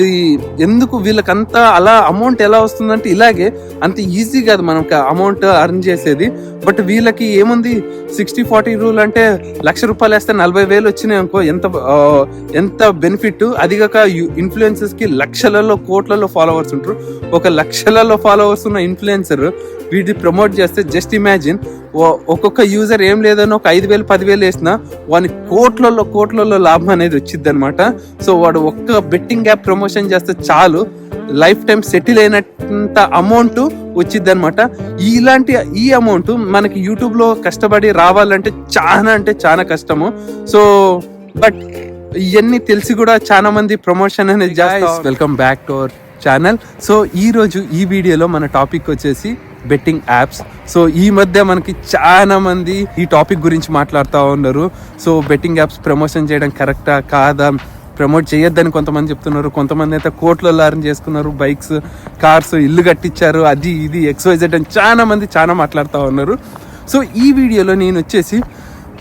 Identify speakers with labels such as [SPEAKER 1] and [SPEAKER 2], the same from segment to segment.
[SPEAKER 1] ఇది ఎందుకు వీళ్ళకంతా అలా అమౌంట్ ఎలా వస్తుందంటే ఇలాగే అంత ఈజీ కాదు మనకు అమౌంట్ అర్న్ చేసేది. బట్ వీళ్ళకి ఏముంది 60-40 రూల్ అంటే ₹1,00,000 వేస్తే 40,000 వచ్చినాయి అనుకో, ఎంత బెనిఫిట్. అదిగాక ఇన్ఫ్లుయెన్సర్స్ కి లక్షలలో కోట్లలో ఫాలోవర్స్ ఉంటారు. ఒక లక్షలలో ఫాలోవర్స్ ఉన్న ఇన్ఫ్లుయెన్సర్ వీటిని ప్రమోట్ చేస్తే జస్ట్ ఇమాజిన్, ఒక్కొక్క యూజర్ ఏం లేదని ఒక 5,000-10,000 వేసినా వాని కోట్లలో లాభం అనేది వచ్చింది అనమాట. సో వాడు ఒక్క బెట్టింగ్ యాప్ ప్రమోషన్ చేస్తే చాలు లైఫ్ టైం సెటిల్ అయినంత అమౌంట్ వచ్చింది అనమాట. ఈ అమౌంట్ మనకి యూట్యూబ్ లో కష్టపడి రావాలంటే చాలా కష్టము. సో బట్ ఇవన్నీ తెలిసి కూడా చాలా మంది ప్రమోషన్ అనేది చేస్తారు. Welcome back to our channel. So ఈ రోజు ఈ వీడియోలో మన టాపిక్ వచ్చేసి బెట్టింగ్ యాప్స్. సో ఈ మధ్య మనకి చాలా మంది ఈ టాపిక్ గురించి మాట్లాడుతూ ఉన్నారు. సో బెట్టింగ్ యాప్స్ ప్రమోషన్ చేయడం కరెక్టా కాదా, ప్రమోట్ చేయొద్దని కొంతమంది చెప్తున్నారు. కొంతమంది అయితే కోట్లలో అర్న్ చేసుకున్నారు, బైక్స్, కార్స్, ఇల్లు కట్టించారు, అది ఇది XYZ అని చాలా మంది మాట్లాడుతూ ఉన్నారు. సో ఈ వీడియోలో నేను వచ్చేసి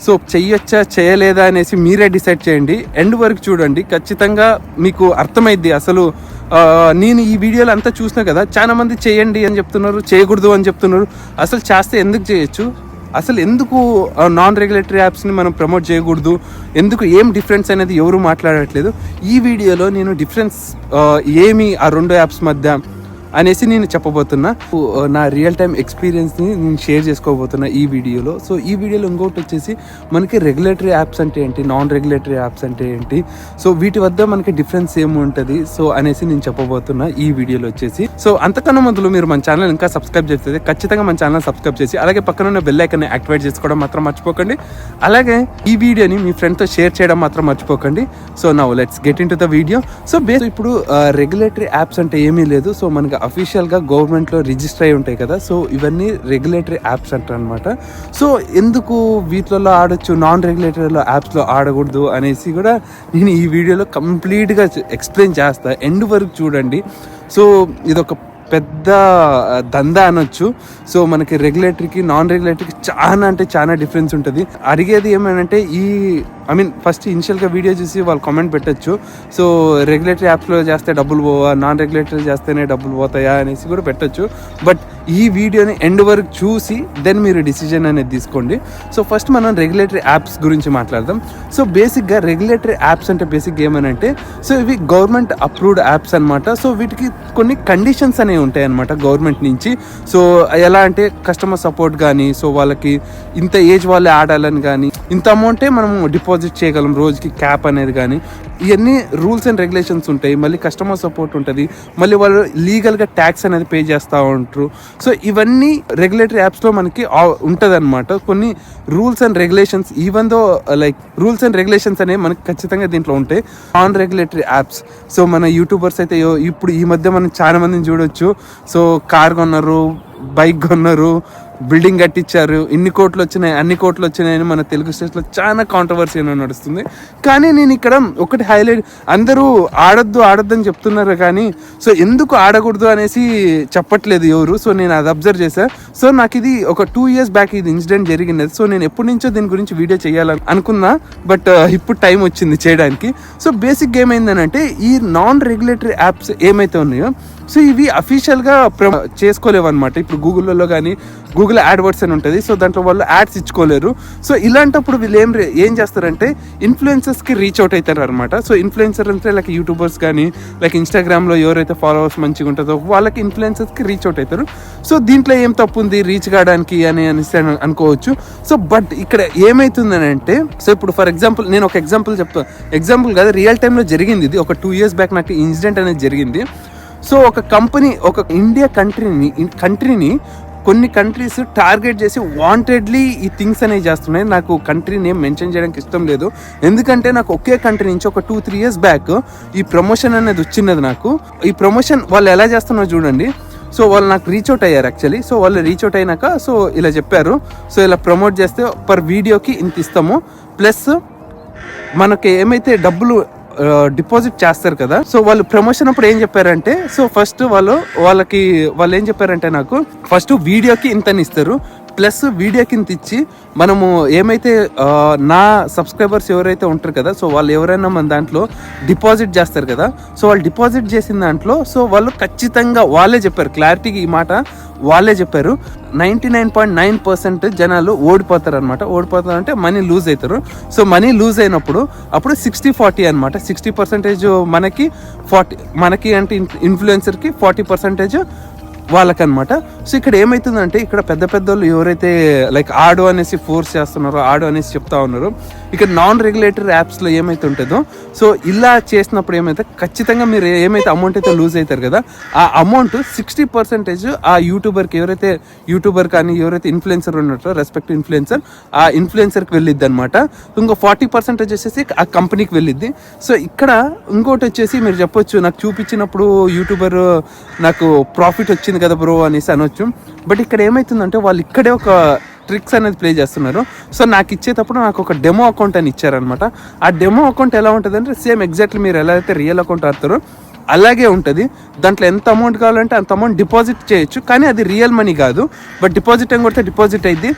[SPEAKER 1] సో చెయ్యొచ్చా చేయలేదా అనేసి మీరే డిసైడ్ చేయండి. ఎండ్ వరకు చూడండి, ఖచ్చితంగా మీకు అర్థమైద్ది. అసలు నేను ఈ వీడియోలో అంతా చూసినా కదా, చాలా మంది చేయండి అని చెప్తున్నారు, చేయకూడదు అని చెప్తున్నారు. అసలు చేస్తే ఎందుకు చేయొచ్చు, అసలు ఎందుకు నాన్ రెగ్యులేటరీ యాప్స్ని మనం ప్రమోట్ చేయకూడదు, ఎందుకు ఏం డిఫరెన్స్ అనేది ఎవరు మాట్లాడట్లేదు. ఈ వీడియోలో నేను డిఫరెన్స్ ఏమి ఆ రెండు యాప్స్ మధ్య అనేసి నేను చెప్పబోతున్నా. నా రియల్ టైం ఎక్స్పీరియన్స్ని నేను షేర్ చేసుకోబోతున్నా ఈ వీడియోలో. సో ఈ వీడియోలో ఇంకోటి వచ్చేసి మనకి రెగ్యులేటరీ యాప్స్ అంటే ఏంటి, నాన్ రెగ్యులేటరీ యాప్స్ అంటే ఏంటి, సో వీటి వద్ద మనకి డిఫరెన్స్ ఏముంటుంది సో అనేసి నేను చెప్పబోతున్నా ఈ వీడియోలో వచ్చేసి. సో అంతకన్నా మొదలు మీరు మన ఛానల్ ఇంకా సబ్స్క్రైబ్ చేస్తే ఖచ్చితంగా మన ఛానల్ సబ్స్క్రైబ్ చేసి అలాగే పక్కన ఉన్న బెల్ ఐకాన్ని యాక్టివేట్ చేసుకోవడం మాత్రం మర్చిపోకండి. అలాగే ఈ వీడియోని మీ ఫ్రెండ్తో షేర్ చేయడం మాత్రం మర్చిపోకండి. So now let's get in to the video. So ఇప్పుడు రెగ్యులేటరీ యాప్స్ అంటే ఏమీ లేదు. సో మనకి అఫీషియల్గా గవర్నమెంట్లో రిజిస్టర్ అయి ఉంటాయి కదా, సో ఇవన్నీ రెగ్యులేటరీ యాప్స్ అంటారు అనమాట. సో ఎందుకు వీటిలో ఆడొచ్చు, నాన్ రెగ్యులేటరీ యాప్స్లో ఆడకూడదు అనేసి కూడా నేను ఈ వీడియోలో కంప్లీట్గా ఎక్స్ప్లెయిన్ చేస్తా. ఎండ్ వరకు చూడండి. సో ఇదొక పెద్ద దందా అనొచ్చు. సో మనకి రెగ్యులేటరీకి నాన్ రెగ్యులేటరీకి చాలా డిఫరెన్స్ ఉంటుంది. అడిగేది ఏమంటే ఫస్ట్ ఇనిషియల్గా వీడియో చూసి వాళ్ళు కామెంట్ పెట్టచ్చు. సో రెగ్యులేటరీ యాప్స్లో చేస్తే డబ్బులు పోవా, నాన్ రెగ్యులేటరీ చేస్తేనే డబ్బులు పోతాయా అనేసి కూడా పెట్టచ్చు. బట్ ఈ వీడియోని ఎండ్ వరకు చూసి దెన్ మీరు డిసిజన్ అనేది తీసుకోండి. సో ఫస్ట్ మనం రెగ్యులేటరీ యాప్స్ గురించి మాట్లాడదాం. సో బేసిక్గా రెగ్యులేటరీ యాప్స్ అంటే బేసిక్గా ఏమనంటే, సో ఇవి గవర్నమెంట్ అప్రూవ్డ్ యాప్స్ అనమాట. సో వీటికి కొన్ని కండిషన్స్ అనేవి ఉంటాయి అనమాట గవర్నమెంట్ నుంచి. సో ఎలా అంటే కస్టమర్ సపోర్ట్ కానీ, సో వాళ్ళకి ఇంత ఏజ్ వాళ్ళే ఆడాలని కానీ, ఇంత అమౌంటే మనం డిపాజిట్ చేయగలం రోజుకి క్యాప్ అనేది కానీ, ఇవన్నీ రూల్స్ అండ్ రెగ్యులేషన్స్ ఉంటాయి. మళ్ళీ కస్టమర్ సపోర్ట్ ఉంటుంది, మళ్ళీ వాళ్ళు లీగల్గా ట్యాక్స్ అనేది పే చేస్తూ ఉంటారు. సో ఇవన్నీ రెగ్యులేటరీ యాప్స్లో మనకి ఉంటుంది అనమాట. కొన్ని rules and regulations, even though like rules and regulations అనేవి మనకి ఖచ్చితంగా దీంట్లో ఉంటాయి. నాన్ రెగ్యులేటరీ యాప్స్, సో మన యూట్యూబర్స్ అయితే ఇప్పుడు ఈ మధ్య మనం చాలా మందిని చూడొచ్చు. సో కార్ కొన్నారు, బైక్ కొన్నారు, బిల్డింగ్ కట్టించారు, ఇన్ని కోట్లు వచ్చినాయి, అన్ని కోట్లు వచ్చినాయని మన తెలుగు స్టేట్స్లో చాలా కాంట్రవర్సీ నడుస్తుంది. కానీ నేను ఇక్కడ ఒకటి హైలైట్, అందరూ ఆడొద్దు అని చెప్తున్నారు కానీ సో ఎందుకు ఆడకూడదు అనేసి చెప్పట్లేదు ఎవరు. సో నేను అది అబ్జర్వ్ చేశాను. సో నాకు ఇది ఒక 2 years బ్యాక్ ఇది ఇన్సిడెంట్ జరిగింది. సో నేను ఎప్పటి నుంచో దీని గురించి వీడియో చేయాలని అనుకున్నా, బట్ ఇప్పుడు టైం వచ్చింది చేయడానికి. సో బేసిక్ ఏమైందనంటే, ఈ నాన్ రెగ్యులేటరీ యాప్స్ ఏమైతే ఉన్నాయో సో ఇవి అఫీషియల్గా చేసుకోలేవు అనమాట. ఇప్పుడు గూగుల్లో కానీ గూగుల్ యాడ్వర్డ్స్ అని ఉంటుంది. సో దాంట్లో వాళ్ళు యాడ్స్ ఇచ్చుకోలేరు. సో ఇలాంటప్పుడు వీళ్ళు ఏం చేస్తారంటే ఇన్ఫ్లుయెన్సర్స్కి రీచ్ అవుట్ అవుతారు అనమాట. సో ఇన్ఫ్లుయెన్సర్ అంటే లైక్ యూట్యూబర్స్ కానీ, లైక్ ఇన్స్టాగ్రామ్లో ఎవరైతే ఫాలోవర్స్ మంచిగా ఉంటుందో వాళ్ళకి ఇన్ఫ్లుయెన్సర్స్కి రీచ్ అవుట్ అవుతారు. సో దీంట్లో ఏం తప్పు ఉంది రీచ్ కావడానికి అనేసి అనుకోవచ్చు. సో బట్ ఇక్కడ ఏమవుతుందని అంటే, సో ఇప్పుడు ఫర్ ఎగ్జాంపుల్ నేను ఒక ఎగ్జాంపుల్ చెప్తాను. ఎగ్జాంపుల్ కాదు, రియల్ టైంలో జరిగింది ఇది. ఒక 2 years బ్యాక్ నాకు ఇన్సిడెంట్ అనేది జరిగింది. సో ఒక కంపెనీ, ఒక ఇండియా కంట్రీని కొన్ని కంట్రీస్ టార్గెట్ చేసి వాంటెడ్లీ ఈ థింగ్స్ అనేవి చేస్తున్నాయి. నాకు కంట్రీ నేమ్ మెన్షన్ చేయడానికి ఇష్టం లేదు, ఎందుకంటే నాకు ఒకే కంట్రీ నుంచి ఒక 2-3 years బ్యాక్ ఈ ప్రమోషన్ అనేది వచ్చినది. నాకు ఈ ప్రమోషన్ వాళ్ళు ఎలా చేస్తున్నారో చూడండి. సో వాళ్ళు నాకు రీచ్ అవుట్ అయ్యారు యాక్చువల్లీ. సో వాళ్ళు రీచ్ అవుట్ అయినాక సో ఇలా చెప్పారు, సో ఇలా ప్రమోట్ చేస్తే పర్ వీడియోకి ఇంత ఇస్తాము, ప్లస్ మనకి ఏమైతే డబ్బులు డిపాజిట్ చేస్తారు కదా. సో వాళ్ళు ప్రమోషన్ అప్పుడు ఏం చెప్పారంటే, సో ఫస్ట్ వాళ్ళు ఏం చెప్పారంటే, నాకు ఫస్ట్ వీడియోకి ఇంతని ఇస్తారు, ప్లస్ వీడియో కింద ఇచ్చి మనము ఏమైతే నా సబ్స్క్రైబర్స్ ఎవరైతే ఉంటారు కదా, సో వాళ్ళు ఎవరైనా మన దాంట్లో డిపాజిట్ చేస్తారు కదా, సో వాళ్ళు డిపాజిట్ చేసిన దాంట్లో సో వాళ్ళు ఖచ్చితంగా వాళ్ళే చెప్పారు, క్లారిటీగా ఈ మాట వాళ్ళే చెప్పారు, 99.9% జనాలు ఓడిపోతారు అనమాట. ఓడిపోతారంటే మనీ లూజ్ అవుతారు. సో మనీ లూజ్ అయినప్పుడు అప్పుడు 60-40 అనమాట. 60% మనకి, 40 మనకి అంటే ఇన్ఫ్లుయెన్సర్కి, 40% వాళ్ళకనమాట. సో ఇక్కడ ఏమవుతుందంటే ఇక్కడ పెద్ద పెద్దోళ్ళు ఎవరైతే లైక్ ఆడు అనేసి ఫోర్స్ చేస్తున్నారో, ఆడు అనేసి చెప్తా ఉన్నారు, ఇక్కడ నాన్ రెగ్యులేటరీ యాప్స్లో ఏమైతే ఉంటుందో సో ఇలా చేసినప్పుడు ఏమైతే ఖచ్చితంగా మీరు ఏమైతే అమౌంట్ అయితే లూజ్ అవుతారు కదా, ఆ అమౌంట్ 60% ఆ యూట్యూబర్కి, ఎవరైతే యూట్యూబర్ కానీ ఎవరైతే ఇన్ఫ్లుయెన్సర్ ఉన్నట్టు రెస్పెక్ట్ ఇన్ఫ్లుయెన్సర్, ఆ ఇన్ఫ్లుయెన్సర్కి వెళ్ళిద్ది అనమాట. ఇంకో 40% వచ్చేసి ఆ కంపెనీకి వెళ్ళిద్ది. సో ఇక్కడ ఇంకోటి వచ్చేసి మీరు చెప్పొచ్చు, నాకు చూపించినప్పుడు యూట్యూబర్ నాకు ప్రాఫిట్ వచ్చింది కదా బ్రో అనేసి అనొచ్చు. బట్ ఇక్కడ ఏమవుతుందంటే వాళ్ళు ఇక్కడే ఒక ట్రిక్స్ అనేది ప్లే చేస్తున్నారు. సో నాకు ఇచ్చేటప్పుడు నాకు ఒక డెమో అకౌంట్ అని ఇచ్చారనమాట. ఆ డెమో అకౌంట్ ఎలా ఉంటుంది అంటే సేమ్ ఎగ్జాక్ట్లీ మీరు ఎలా అయితే రియల్ అకౌంట్ ఆడతారో అలాగే ఉంటుంది. దాంట్లో ఎంత అమౌంట్ కావాలంటే అంత అమౌంట్ డిపాజిట్ చేయొచ్చు, కానీ అది రియల్ మనీ కాదు. బట్ డిపాజిట్ అని కొడితే డిపాజిట్ అయింది,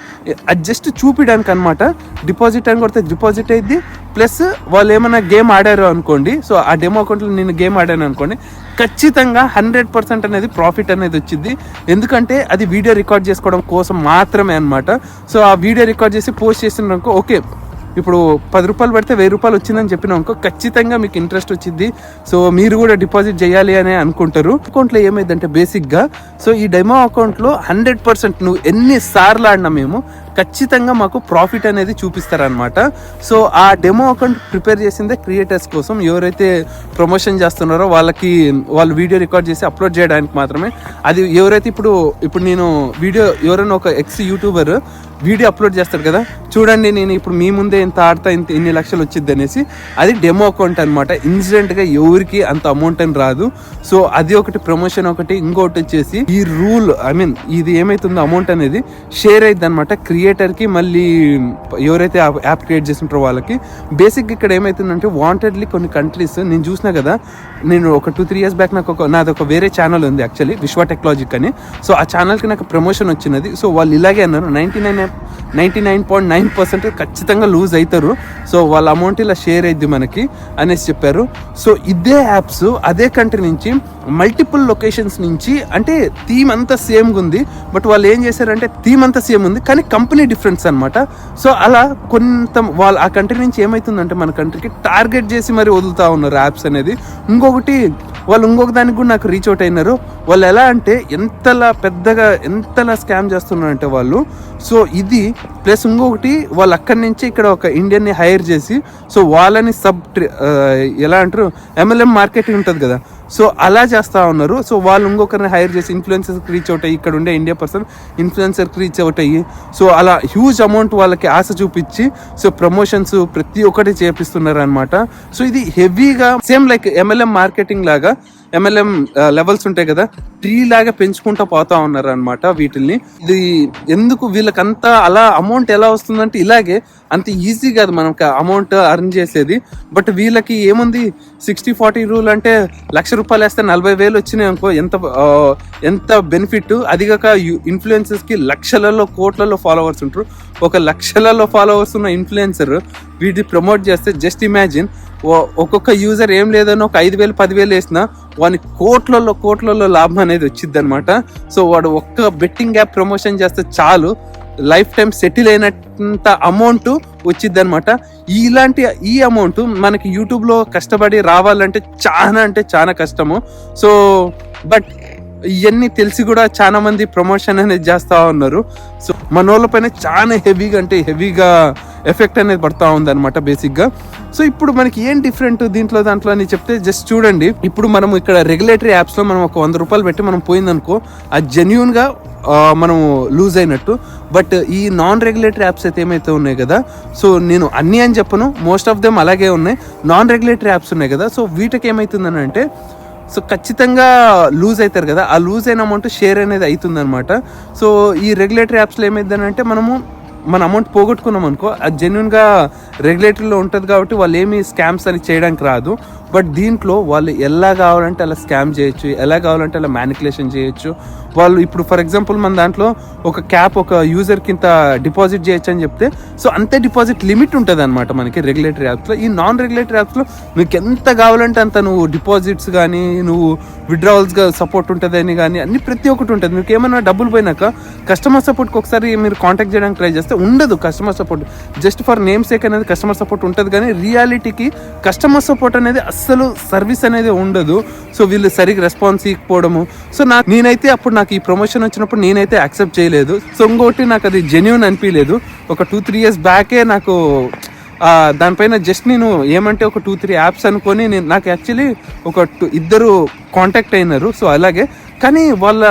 [SPEAKER 1] అది జస్ట్ చూపించడానికి అనమాట. డిపాజిట్ అని కొడితే డిపాజిట్ అయింది, ప్లస్ వాళ్ళు ఏమైనా గేమ్ ఆడారు అనుకోండి, సో ఆ డెమో అకౌంట్లో నేను గేమ్ ఆడాను అనుకోండి, ఖచ్చితంగా 100% అనేది ప్రాఫిట్ అనేది వచ్చింది. ఎందుకంటే అది వీడియో రికార్డ్ చేసుకోవడం కోసం మాత్రమే అనమాట. సో ఆ వీడియో రికార్డ్ చేసి పోస్ట్ చేసినాక ఓకే, ఇప్పుడు 10 రూపాయలు పెడితే 1000 రూపాయలు వచ్చిందని చెప్పినాక ఖచ్చితంగా మీకు ఇంట్రెస్ట్ వచ్చింది. సో మీరు కూడా డిపాజిట్ చేయాలి అని అనుకుంటారు. అకౌంట్లో ఏమైందంటే బేసిక్గా సో ఈ డెమో అకౌంట్లో 100% నువ్వు ఎన్నిసార్లు ఆడినా మేము ఖచ్చితంగా మాకు ప్రాఫిట్ అనేది చూపిస్తారనమాట. సో ఆ డెమో అకౌంట్ ప్రిపేర్ చేసిందే క్రియేటర్స్ కోసం, ఎవరైతే ప్రమోషన్ చేస్తున్నారో వాళ్ళకి, వాళ్ళు వీడియో రికార్డ్ చేసి అప్లోడ్ చేయడానికి మాత్రమే. అది ఎవరైతే ఇప్పుడు నేను వీడియో, ఎవరైనా ఒక ఎక్స్ యూట్యూబర్ వీడియో అప్లోడ్ చేస్తారు కదా, చూడండి నేను ఇప్పుడు మీ ముందే ఇంత ఆడతా, ఇన్ని లక్షలు వచ్చింది అనేసి, అది డెమో అకౌంట్ అనమాట. ఇన్సిడెంట్గా ఎవరికి అంత అమౌంట్ అని రాదు. సో అది ఒకటి ప్రమోషన్ ఒకటి. ఇంకోటి వచ్చేసి ఈ రూల్, ఐ మీన్ ఇది ఏమైతుందో అమౌంట్ అనేది షేర్ అయింది అనమాట క్రియేటర్కి, మళ్ళీ ఎవరైతే యాప్ క్రియేట్ చేస్తుంటారో వాళ్ళకి. బేసిక్గా ఇక్కడ ఏమవుతుందంటే వాంటెడ్లీ కొన్ని కంట్రీస్ నేను చూసినా కదా, నేను ఒక 2-3 years బ్యాక్ నాది ఒక వేరే ఛానల్ ఉంది యాక్చువల్లీ, విశ్వ టెక్నాలజిక్ అని. సో ఆ ఛానల్కి నాకు ప్రమోషన్ వచ్చినది. సో వాళ్ళు ఇలాగే అన్నారు, 99.9% ఖచ్చితంగా లూజ్ అవుతారు, సో వాళ్ళ అమౌంట్ ఇలా షేర్ అయింది మనకి అనేసి చెప్పారు. సో ఇదే యాప్స్ అదే కంట్రీ నుంచి మల్టిపుల్ లొకేషన్స్ నుంచి, అంటే థీమ్ అంతా సేమ్గా ఉంది, బట్ వాళ్ళు ఏం చేశారంటే థీమ్ అంతా సేమ్ ఉంది కానీ కంపెనీ డిఫరెన్స్ అనమాట. సో అలా కొంత వాళ్ళు ఆ కంట్రీ నుంచి ఏమవుతుందంటే మన కంట్రీకి టార్గెట్ చేసి మరి వదులుతూ ఉన్నారు యాప్స్ అనేది. ఇంకొకటి వాళ్ళు ఇంకొక దానికి కూడా నాకు రీచ్ అవుట్ అయినారు. వాళ్ళు ఎలా అంటే ఎంతలా స్కామ్ చేస్తున్నారంటే వాళ్ళు. సో ఇది ప్లస్ ఇంకొకటి వాళ్ళు అక్కడి నుంచి ఇక్కడ ఒక ఇండియన్ని హైర్ చేసి, సో వాళ్ళని ఎలా అంటారు, MLM మార్కెటింగ్ ఉంటుంది కదా, సో అలా చేస్తూ ఉన్నారు. సో వాళ్ళు ఇంకొకరిని హైర్ చేసి ఇన్ఫ్లుయెన్సర్కి రీచ్ అవుట్ అయ్యి, ఇక్కడ ఉండే ఇండియా పర్సన్ ఇన్ఫ్లుయెన్సర్కి రీచ్ అవుట్ అయ్యి, సో అలా హ్యూజ్ అమౌంట్ వాళ్ళకి ఆశ చూపించి సో ప్రమోషన్స్ ప్రతి ఒక్కటి చేపిస్తున్నారు అనమాట. సో ఇది హెవీగా సేమ్ లైక్ MLM మార్కెటింగ్ లాగా, MLM లెవెల్స్ ఉంటాయి కదా, ట్రీ లాగా పెంచుకుంటూ పోతా ఉన్నారు అనమాట వీటిల్ని. ఇది ఎందుకు వీళ్ళకంతా అలా అమౌంట్ ఎలా వస్తుందంటే ఇలాగే, అంత ఈజీ కాదు మనకు అమౌంట్ అర్న్ చేసేది. బట్ వీళ్ళకి ఏముంది, 60-40 రూల్ అంటే 1,00,000 రూపాయలు వేస్తే 40,000 వచ్చినాయి అనుకో, ఎంత బెనిఫిట్. అదిగాక ఇన్ఫ్లుయెన్సర్స్కి లక్షలలో కోట్లలో ఫాలోవర్స్ ఉంటారు. ఒక లక్షలలో ఫాలోవర్స్ ఉన్న ఇన్ఫ్లుయెన్సర్ వీటిని ప్రమోట్ చేస్తే జస్ట్ ఇమాజిన్, ఒక్కొక్క యూజర్ ఏం లేదనో ఒక 5,000-10,000 వేసినా వాని కోట్లలో లాభం అనేది వచ్చింది అనమాట. సో వాడు ఒక్క బెట్టింగ్ యాప్ ప్రమోషన్ చేస్తే చాలు, లైఫ్ టైం సెటిల్ అయినంత అమౌంట్ వచ్చింది అనమాట. ఈ అమౌంట్ మనకి యూట్యూబ్లో కష్టపడి రావాలంటే చాలా కష్టము. సో బట్ ఇవన్నీ తెలిసి కూడా చాలా మంది ప్రమోషన్ అనేది చేస్తూ ఉన్నారు. సో మన వాళ్ళ పైన చాలా హెవీగా ఎఫెక్ట్ అనేది పడుతూ ఉందన్నమాట బేసిక్గా. సో ఇప్పుడు మనకి ఏం డిఫరెంట్ దాంట్లో అని చెప్తే జస్ట్ చూడండి. ఇప్పుడు మనం ఇక్కడ రెగ్యులేటరీ యాప్స్లో మనం ఒక 100 రూపాయలు పెట్టి మనం పోయిందనుకో, అది జెన్యూన్గా మనం లూజ్ అయినట్టు. బట్ ఈ నాన్ రెగ్యులేటరీ యాప్స్ అయితే ఏమైతే ఉన్నాయి కదా, సో నేను అన్నీ అని చెప్పను, మోస్ట్ ఆఫ్ దెమ్ అలాగే ఉన్నాయి. నాన్ రెగ్యులేటరీ యాప్స్ ఉన్నాయి కదా, సో వీటికి ఏమవుతుందని అంటే సో ఖచ్చితంగా లూజ్ అవుతారు కదా, ఆ లూజ్ అయిన అమౌంట్ షేర్ అనేది అవుతుందన్నమాట. సో ఈ రెగ్యులేటరీ యాప్స్లో ఏమైందని అంటే మన అమౌంట్ పోగొట్టుకున్నాం అనుకో, అది జెన్యున్గా రెగ్యులేటరీలో ఉంటుంది కాబట్టి వాళ్ళు ఏమి స్కామ్స్ అని చేయడానికి రాదు. బట్ దీంట్లో వాళ్ళు ఎలా కావాలంటే అలా స్కామ్ చేయొచ్చు, ఎలా కావాలంటే అలా మ్యానిపులేషన్ చేయొచ్చు. వాళ్ళు ఇప్పుడు ఫర్ ఎగ్జాంపుల్ మన దాంట్లో ఒక క్యాప్ ఒక యూజర్కి ఇంత డిపాజిట్ చేయొచ్చు అని చెప్తే, సో అంతే డిపాజిట్ లిమిట్ ఉంటుంది అనమాట మనకి రెగ్యులేటరీ యాప్స్లో. ఈ నాన్ రెగ్యులేటరీ యాప్స్లో మీకు ఎంత కావాలంటే అంత నువ్వు డిపాజిట్స్ కానీ నువ్వు విత్డ్రావల్స్గా సపోర్ట్ ఉంటుందని కానీ అన్ని ప్రతి ఒక్కటి ఉంటుంది. మీకు ఏమైనా డబ్బులు పోయినాక కస్టమర్ సపోర్ట్కి ఒకసారి మీరు కాంటాక్ట్ చేయడానికి ట్రై చేస్తే ఉండదు customer support. Just for name sake అనేది కస్టమర్ సపోర్ట్ ఉంటుంది, కానీ రియాలిటీకి కస్టమర్ సపోర్ట్ అనేది అస్సలు సర్వీస్ అనేది ఉండదు. సో వీళ్ళు సరిగ్గా రెస్పాన్స్ ఇవ్వకపోవడము. సో నేనైతే అప్పుడు నాకు ఈ ప్రమోషన్ వచ్చినప్పుడు నేనైతే యాక్సెప్ట్ చేయలేదు. సో ఇంకోటి నాకు అది జెన్యూన్ అనిపించలేదు. ఒక 2-3 years బ్యాకే నాకు దానిపైన జస్ట్ నేను ఏమంటే ఒక 2-3 యాప్స్ అనుకొని నాకు యాక్చువల్లీ ఒక 2 కాంటాక్ట్ అయినారు. సో అలాగే కానీ వాళ్ళ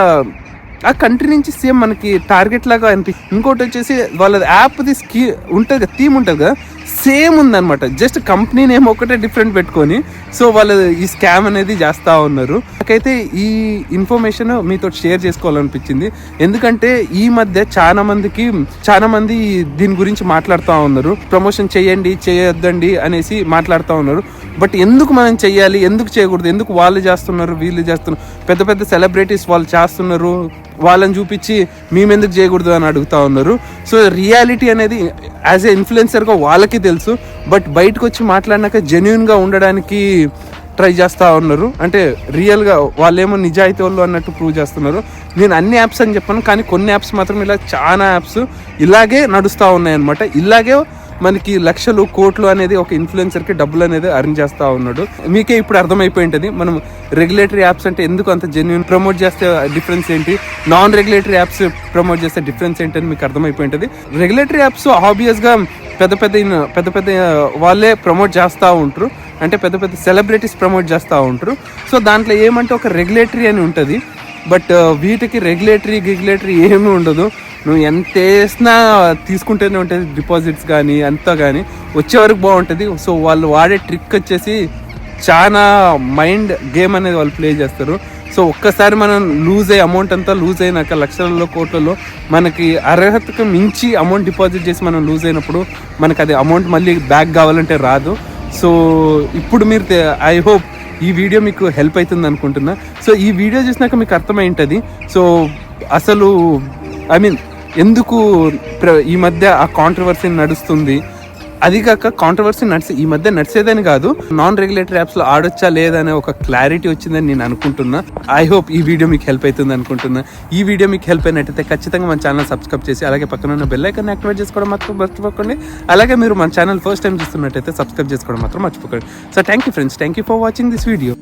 [SPEAKER 1] ఆ కంట్రీ నుంచి సేమ్ మనకి టార్గెట్ లాగా అనిపిస్తుంది. ఇంకోటి వచ్చేసి వాళ్ళ యాప్ది ఉంటుంది కదా, థీమ్ ఉంటుంది కదా, సేమ్ ఉందన్నమాట. జస్ట్ కంపెనీ నేమ్ ఒకటే డిఫరెంట్ పెట్టుకొని సో వాళ్ళు ఈ స్కామ్ అనేది చేస్తూ ఉన్నారు. నాకైతే ఈ ఇన్ఫర్మేషన్ మీతో షేర్ చేసుకోవాలనిపించింది. ఎందుకంటే ఈ మధ్య చాలా మంది దీని గురించి మాట్లాడుతూ ఉన్నారు. ప్రమోషన్ చేయండి చేయొద్దండి అనేసి మాట్లాడుతూ ఉన్నారు. బట్ ఎందుకు మనం చెయ్యాలి, ఎందుకు చేయకూడదు, ఎందుకు వాళ్ళు చేస్తున్నారు వీళ్ళు చేస్తున్నారు, పెద్ద పెద్ద సెలబ్రిటీస్ వాళ్ళు చేస్తున్నారు, వాళ్ళని చూపించి మేమెందుకు చేయకూడదు అని అడుగుతూ ఉన్నారు. సో రియాలిటీ అనేది యాజ్ ఏ ఇన్ఫ్లుయెన్సర్గా వాళ్ళకి తెలుసు. బట్ బయటకు వచ్చి మాట్లాడినాక జెన్యూన్గా ఉండడానికి ట్రై చేస్తూ ఉన్నారు. అంటే రియల్గా వాళ్ళేమో నిజాయితీ వాళ్ళు అన్నట్టు ప్రూవ్ చేస్తున్నారు. నేను అన్ని యాప్స్ అని చెప్పాను, కానీ కొన్ని యాప్స్ మాత్రం ఇలా చాలా యాప్స్ ఇలాగే నడుస్తూ ఉన్నాయన్నమాట. ఇలాగే మనకి లక్షలు కోట్లు అనేది ఒక ఇన్ఫ్లుయెన్సర్కి డబ్బులు అనేది అర్న్ చేస్తూ ఉన్నాడు. మీకే ఇప్పుడు అర్థమైపోయి ఉంటుంది మనం రెగ్యులేటరీ యాప్స్ అంటే ఎందుకు అంత జెన్యూన్, ప్రమోట్ చేస్తే డిఫరెన్స్ ఏంటి, నాన్ రెగ్యులేటరీ యాప్స్ ప్రమోట్ చేస్తే డిఫరెన్స్ ఏంటి అని మీకు అర్థమైపోయి ఉంటుంది. రెగ్యులేటరీ యాప్స్ ఆబ్వియస్గా పెద్ద పెద్ద వాళ్ళే ప్రమోట్ చేస్తూ ఉంటారు. అంటే పెద్ద పెద్ద సెలబ్రిటీస్ ప్రమోట్ చేస్తూ ఉంటారు. సో దాంట్లో ఏమంటే ఒక రెగ్యులేటరీ అని ఉంటుంది. బట్ వీటికి రెగ్యులేటరీ ఏమీ ఉండదు. నువ్వు ఎంత వేసినా తీసుకుంటూనే ఉంటుంది డిపాజిట్స్ కానీ అంతా, కానీ వచ్చే వరకు బాగుంటుంది. సో వాళ్ళు వాడే ట్రిక్ వచ్చేసి చాలా మైండ్ గేమ్ అనేది వాళ్ళు ప్లే చేస్తారు. సో ఒక్కసారి మనం అమౌంట్ అంతా లూజ్ అయినాక లక్షలలో కోట్లలో మనకి అర్హతకు మించి అమౌంట్ డిపాజిట్ చేసి మనం లూజ్ అయినప్పుడు మనకి అది అమౌంట్ మళ్ళీ బ్యాక్ కావాలంటే రాదు. సో ఇప్పుడు మీరు ఐ హోప్ ఈ వీడియో మీకు హెల్ప్ అవుతుంది అనుకుంటున్నా. సో ఈ వీడియో చూసినాక మీకు అర్థమై ఉంటుంది. సో అసలు ఎందుకు ఈ మధ్య ఆ కాంట్రవర్సీ నడుస్తుంది. అది కాక కాంట్రవర్సీ ఈ మధ్య నడిచేదని కాదు, నాన్ రెగ్యులేటరీ యాప్స్లో ఆడొచ్చా లేదనే ఒక క్లారిటీ వచ్చిందని నేను అనుకుంటున్నా. ఐ హోప్ ఈ వీడియో మీకు హెల్ప్ అవుతుంది అనుకుంటున్నా. ఈ వీడియో మీకు హెల్ప్ అయినట్టయితే ఖచ్చితంగా మన ఛానల్ సబ్స్క్రైబ్ చేసి అలాగే పక్కన ఉన్న బెల్ ఐకాన్ యాక్టివేట్ చేసుకోవడం మాత్రం మర్చిపోకండి. అలాగే మీరు మన ఛానల్ ఫస్ట్ టైం చూస్తున్నట్టయితే సబ్స్క్రైబ్ చేసుకోవడం మాత్రం మర్చిపోకండి. So thank you friends, thank you for watching this video.